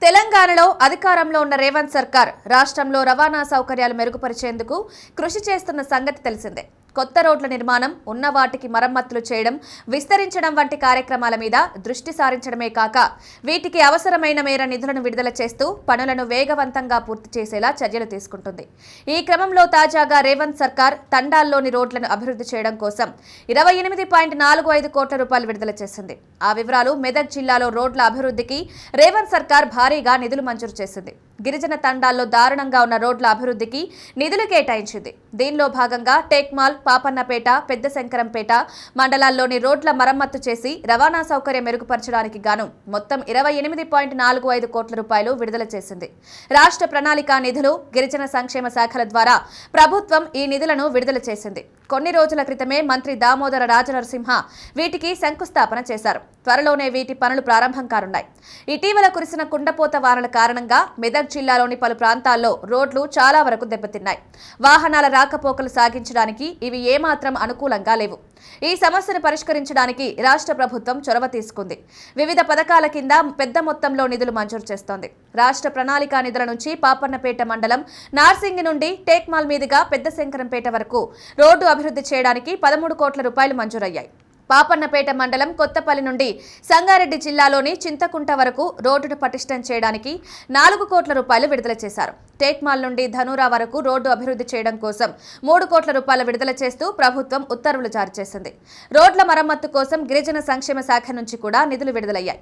తెలంగాణలో అధికారంలో ఉన్న రేవంత్ సర్కార్ రాష్ట్రంలో రవాణా సౌకర్యాలు మెరుగుపరిచేందుకు కృషి చేస్తున్న సంగతి తెలిసిందే. కొత్త రోడ్ల నిర్మాణం, ఉన్న వాటికి మరమ్మతులు చేయడం, విస్తరించడం వంటి కార్యక్రమాల మీద దృష్టి సారించడమే కాక వీటికి అవసరమైన మేర నిధులను విడుదల చేస్తూ పనులను వేగవంతంగా పూర్తి చేసేలా చర్యలు తీసుకుంటుంది. ఈ క్రమంలో తాజాగా రేవంత్ సర్కార్ తండాల్లోని రోడ్లను అభివృద్ధి చేయడం కోసం 28.45 కోట్ల రూపాయలు విడుదల చేసింది. ఆ వివరాలు: మెదక్ జిల్లాలో రోడ్ల అభివృద్ధికి రేవంత్ సర్కార్ భారీగా నిధులు మంజూరు చేసింది. గిరిజన తండాల్లో దారుణంగా ఉన్న రోడ్ల అభివృద్ధికి నిధులు కేటాయించింది. దీనిలో భాగంగా టేక్మాల్, పాపన్నపేట, పెద్ద శంకరంపేట మండలాల్లోని రోడ్ల మరమ్మత్తు చేసి రవాణా సౌకర్యం మెరుగుపరచడానికి గాను మొత్తం 28.45 కోట్ల రూపాయలు విడుదల చేసింది. రాష్ట్ర ప్రణాళిక నిధులు, గిరిజన సంక్షేమ శాఖల ద్వారా ప్రభుత్వం ఈ నిధులను విడుదల చేసింది. కొన్ని రోజుల క్రితమే మంత్రి దామోదర రాజనరసింహ వీటికి శంకుస్థాపన చేశారు. త్వరలోనే వీటి పనులు ప్రారంభం కానున్నాయి. ఇటీవల కురిసిన కుండపోత వానల కారణంగా మెదక్ జిల్లాలోని పలు ప్రాంతాల్లో రోడ్లు చాలా వరకు దెబ్బతిన్నాయి. వాహనాల రాకపోకలు సాగించడానికి ఇవి ఏమాత్రం అనుకూలంగా లేవు. ఈ సమస్యను పరిష్కరించడానికి రాష్ట్ర ప్రభుత్వం చొరవ తీసుకుంది. వివిధ పథకాల కింద పెద్ద మొత్తంలో నిధులు మంజూరు చేస్తోంది. రాష్ట్ర ప్రణాళిక నిధుల నుంచి పాపన్నపేట మండలం నార్సింగి నుండి టేక్మాల్ మీదుగా పెద్ద శంకరంపేట వరకు రోడ్డు అభివృద్ధి చేయడానికి 13 కోట్ల రూపాయలు మంజూరయ్యాయి. పాపన్నపేట మండలం కొత్తపల్లి నుండి సంగారెడ్డి జిల్లాలోని చింతకుంట వరకు రోడ్డును పటిష్టం చేయడానికి 4 కోట్ల రూపాయలు విడుదల చేశారు. టేక్మాల్ నుండి ధనూరా వరకు రోడ్డు అభివృద్ధి చేయడం కోసం 3 కోట్ల రూపాయలు విడుదల చేస్తూ ప్రభుత్వం ఉత్తర్వులు జారీ చేసింది. రోడ్ల మరమ్మత్తు కోసం గిరిజన సంక్షేమ శాఖ నుంచి కూడా నిధులు విడుదలయ్యాయి.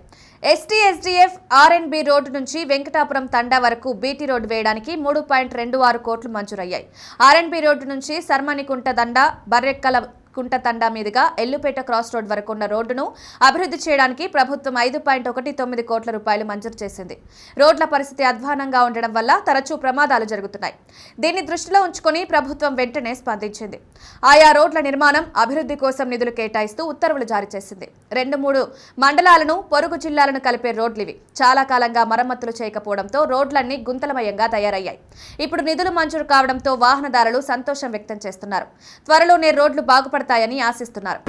ST/SDF RNB రోడ్డు నుంచి వెంకటాపురం తండా వరకు బీటీ రోడ్డు వేయడానికి 3.26 కోట్లు మంజూరయ్యాయి. RNB రోడ్డు నుంచి సర్మనికుంట దండ, బర్రెక్కల కుంట తండా మీదుగా ఎల్లుపేట క్రాస్ రోడ్ వరకు ఉన్న రోడ్డును అభివృద్ధి చేయడానికి ప్రభుత్వం 5.19 కోట్ల రూపాయలు మంజూరు చేసింది. రోడ్ల పరిస్థితి అధ్వానంగా ఉండడం వల్ల తరచూ ప్రమాదాలు జరుగుతున్నాయి. దీన్ని దృష్టిలో ఉంచుకొని ప్రభుత్వం వెంటనే స్పందించింది. ఆయా రోడ్ల నిర్మాణం, అభివృద్ధి కోసం నిధులు కేటాయిస్తూ ఉత్తర్వులు జారీ చేసింది. 2-3 మండలాలను, పొరుగు జిల్లాలను కలిపే రోడ్లివి. చాలా కాలంగా మరమ్మతులు చేయకపోవడంతో రోడ్లన్నీ గుంతలమయంగా తయారయ్యాయి. ఇప్పుడు నిధులు మంజూరు కావడంతో వాహనదారులు సంతోషం వ్యక్తం చేస్తున్నారు. త్వరలోనే రోడ్లు బాగుపడతాయని ఆశిస్తున్నారు.